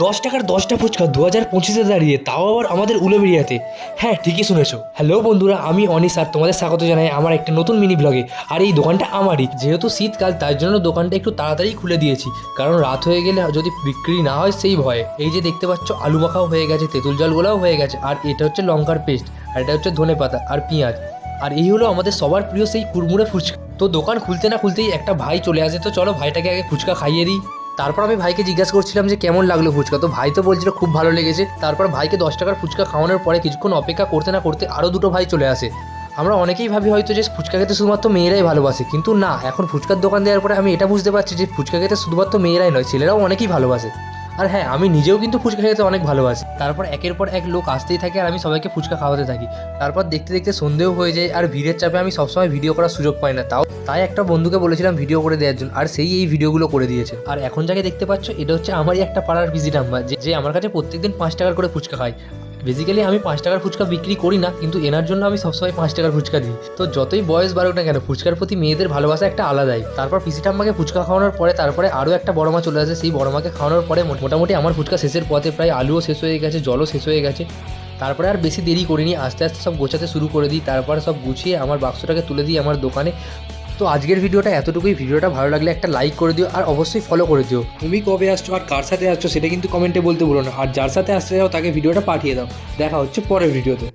10 টাকার 10টা ফুচকা 2025-এ দাঁড়িয়ে, তাও আবার আমাদের উলুবেড়িয়াতে। হ্যাঁ, ঠিকই শুনেছো। হ্যালো বন্ধুরা, আমি অনিশ আর তোমাদের স্বাগত জানাই আমার একটা নতুন মিনি ব্লগে। আর এই দোকানটা আমারই, যেহেতু শীতকাল তাই জন্য দোকানটা একটু তাড়াতাড়ি খুলে দিয়েছি, কারণ রাত হয়ে গেলে যদি বিক্রি না হয় সেই ভয়ে। এই যে দেখতে পাচ্ছ, আলু মাখাও হয়ে গেছে, তেঁতুল জলগুলোও হয়ে গেছে, আর এটা হচ্ছে লঙ্কার পেস্ট, আর এটা হচ্ছে ধনেপাতা আর পেঁয়াজ। আর এই হলো আমাদের সবার প্রিয় সেই কুড়মুড়ে ফুচকা। তো দোকান খুলতে না খুলতেই একটা ভাই চলে আসে, তো চলো ভাইটাকে আগে ফুচকা খাইয়ে দিই। তারপর আমি ভাইকে জিজ্ঞাসা করছিলাম যে কেমন লাগলো ফুচকা, তো ভাই তো বলছিল খুব ভালো লেগেছে। তারপর ভাইকে 10 টাকার ফুচকা খাওয়ানোর পরে কিছুক্ষণ অপেক্ষা করতে না করতে আরও দুটো ভাই চলে আসে। আমরা অনেকেই ভাবি হয়তো যে ফুচকা খেতে শুধুমাত্র মেয়েরাই ভালোবাসে, কিন্তু না, এখন ফুচকার দোকান দেওয়ার পরে আমি এটা বুঝতে পারছি যে ফুচকা খেতে শুধুমাত্র মেয়েরাই নয়, ছেলেরাও অনেকেই ভালোবাসে। আর হ্যাঁ, আমি নিজেও কিন্তু ফুচকা খেতে অনেক ভালোবাসি। তারপর একের পর এক লোক আসতেই থাকে আর আমি সবাইকে ফুচকা খাওয়াতে থাকি। তারপর দেখতে দেখতে সন্ধেও হয়ে যায়, আর ভিড়ের চাপে আমি সবসময় ভিডিও করার সুযোগ পাই না। তাই একটা বন্ধুকে বলেছিলাম ভিডিও করে দেওয়ার জন্য, আর সেই এই ভিডিওগুলো করে দিয়েছে। আর এখন যাকে দেখতে পাচ্ছ, এটা হচ্ছে আমারই একটা পাড়ার পিসি ঠাম্মা, যে আমার কাছে প্রত্যেকদিন 5 টাকার করে ফুচকা খায়। বেসিক্যালি আমি 5 টাকার ফুচকা বিক্রি করি না, কিন্তু এনার জন্য আমি সবসময় 5 টাকার ফুচকা দিই। তো যতই বয়স বাড়ুক না কেন, ফুচকার প্রতি মেয়েদের ভালোবাসা একটা আলাদাই। তারপর পিসি ঠাম্মাকে ফুচকা খাওয়ানোর পরে তারপরে আরও একটা বড় মা চলে আসে। সেই বড় মাকে খাওয়ানোর পরে মোটামুটি আমার ফুচকা শেষের পথে, প্রায় আলুও শেষ হয়ে গেছে, জলও শেষ হয়ে গেছে। তারপরে আর বেশি দেরি করিনি, আস্তে আস্তে সব গোছাতে শুরু করে দিই। তারপর সব গুছিয়ে আমার বাক্সটাকে তুলে দিই আমার দোকানে। তো আজকের ভিডিওটা এতটুকুই। ভিডিওটা ভালো লাগলে একটা লাইক করে দিও, আর অবশ্যই ফলো করে দিও। তুমি কবে আসছো আর কার সাথে আসছো সেটা কিন্তু কমেন্টে বলতে ভুলো না। আর যার সাথে আসতে যাও তাকে ভিডিওটা পাঠিয়ে দাও। দেখা হচ্ছে পরের ভিডিওতে।